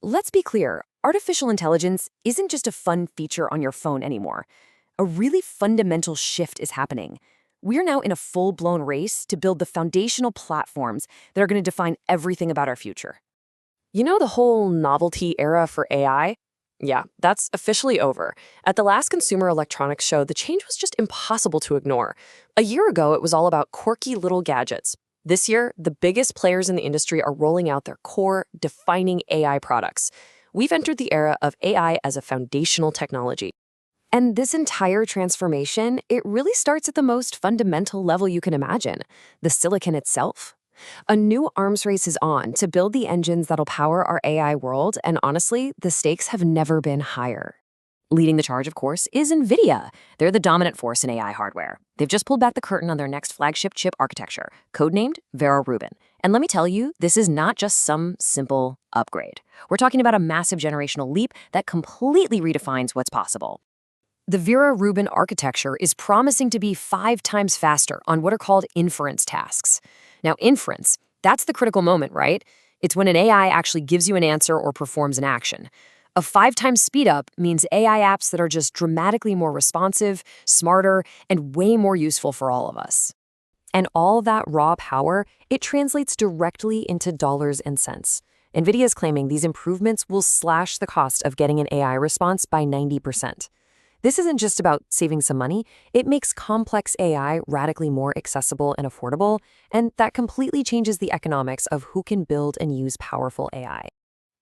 let's be clear, artificial intelligence isn't just a fun feature on your phone anymore. A really fundamental shift is happening. We're now in a full-blown race to build the foundational platforms that are going to define everything about our future. You know the whole novelty era for AI? Yeah, that's officially over. At the last Consumer Electronics Show, the change was just impossible to ignore. A year ago, it was all about quirky little gadgets. This year, the biggest players in the industry are rolling out their core, defining AI products. We've entered the era of AI as a foundational technology. And this entire transformation, it really starts at the most fundamental level you can imagine, the silicon itself. A new arms race is on to build the engines that'll power our AI world, and honestly, the stakes have never been higher. Leading the charge, of course, is Nvidia. They're the dominant force in AI hardware. They've just pulled back the curtain on their next flagship chip architecture, codenamed Vera Rubin. And let me tell you, this is not just some simple upgrade. We're talking about a massive generational leap that completely redefines what's possible. The Vera Rubin architecture is promising to be 5 times faster on what are called inference tasks. Now, inference, that's the critical moment, right? It's when an AI actually gives you an answer or performs an action. A 5 times speed up means AI apps that are just dramatically more responsive, smarter, and way more useful for all of us. And all that raw power, it translates directly into dollars and cents. NVIDIA is claiming these improvements will slash the cost of getting an AI response by 90%. This isn't just about saving some money, it makes complex AI radically more accessible and affordable, and that completely changes the economics of who can build and use powerful AI.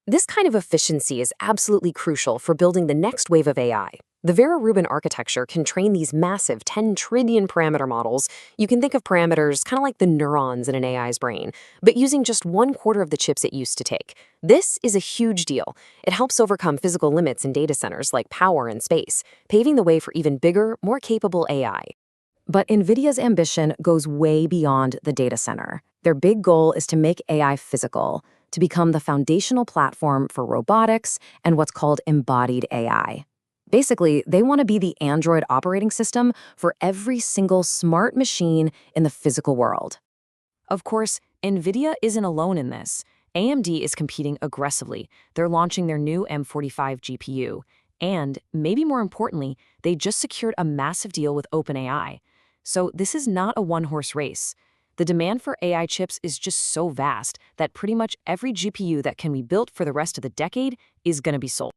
This kind of efficiency is absolutely crucial for building the next wave of AI. The Vera Rubin architecture can train these massive 10 trillion parameter models. You can think of parameters kind of like the neurons in an AI's brain, but using just 1/4 of the chips it used to take. This is a huge deal. It helps overcome physical limits in data centers like power and space, paving the way for even bigger, more capable AI. But NVIDIA's ambition goes way beyond the data center. Their big goal is to make AI physical, to become the foundational platform for robotics and what's called embodied AI. Basically, they want to be the Android operating system for every single smart machine in the physical world. Of course, NVIDIA isn't alone in this. AMD is competing aggressively. They're launching their new M45 GPU. And, maybe more importantly, they just secured a massive deal with OpenAI. So this is not a one-horse race. The demand for AI chips is just so vast that pretty much every GPU that can be built for the rest of the decade is going to be sold.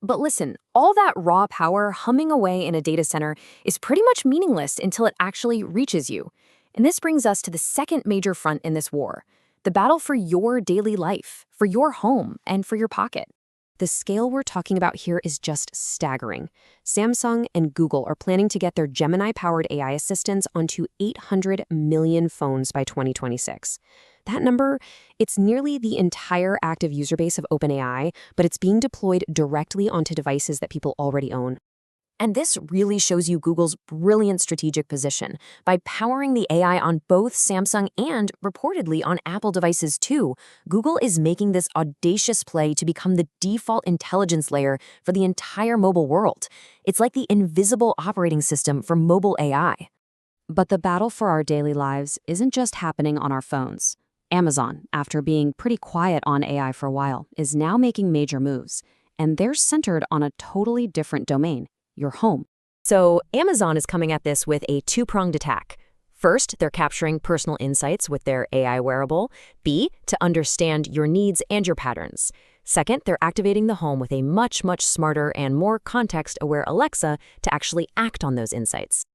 But listen, all that raw power humming away in a data center is pretty much meaningless until it actually reaches you. And this brings us to the second major front in this war, the battle for your daily life, for your home, and for your pocket. The scale we're talking about here is just staggering. Samsung and Google are planning to get their Gemini-powered AI assistants onto 800 million phones by 2026. That number, it's nearly the entire active user base of OpenAI, but it's being deployed directly onto devices that people already own. And this really shows you Google's brilliant strategic position. By powering the AI on both Samsung and, reportedly, on Apple devices too, Google is making this audacious play to become the default intelligence layer for the entire mobile world. It's like the invisible operating system for mobile AI. But the battle for our daily lives isn't just happening on our phones. Amazon, after being pretty quiet on AI for a while, is now making major moves. And they're centered on a totally different domain, your home. So Amazon is coming at this with a two-pronged attack. First, they're capturing personal insights with their AI wearable. B, to understand your needs and your patterns. Second, they're activating the home with a much, much smarter and more context-aware Alexa to actually act on those insights.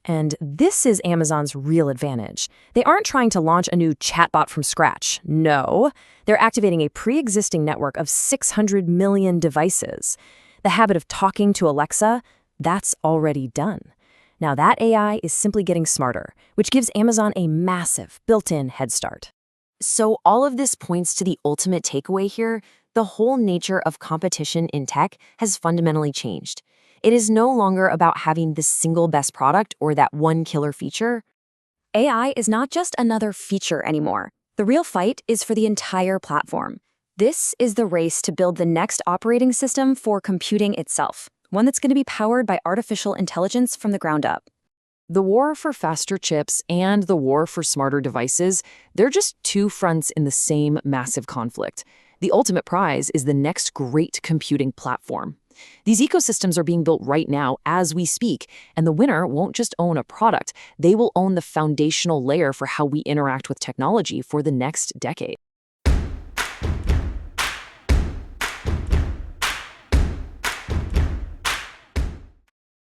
And this is Amazon's real advantage. They aren't trying to launch a new chatbot from scratch. No, they're activating a pre-existing network of 600 million devices. The habit of talking to Alexa, that's already done. Now that AI is simply getting smarter, which gives Amazon a massive built-in head start. So all of this points to the ultimate takeaway here. The whole nature of competition in tech has fundamentally changed. It is no longer about having the single best product or that one killer feature. AI is not just another feature anymore. The real fight is for the entire platform. This is the race to build the next operating system for computing itself, one that's going to be powered by artificial intelligence from the ground up. The war for faster chips and the war for smarter devices, they're just two fronts in the same massive conflict. The ultimate prize is the next great computing platform. These ecosystems are being built right now as we speak, and the winner won't just own a product, they will own the foundational layer for how we interact with technology for the next decade.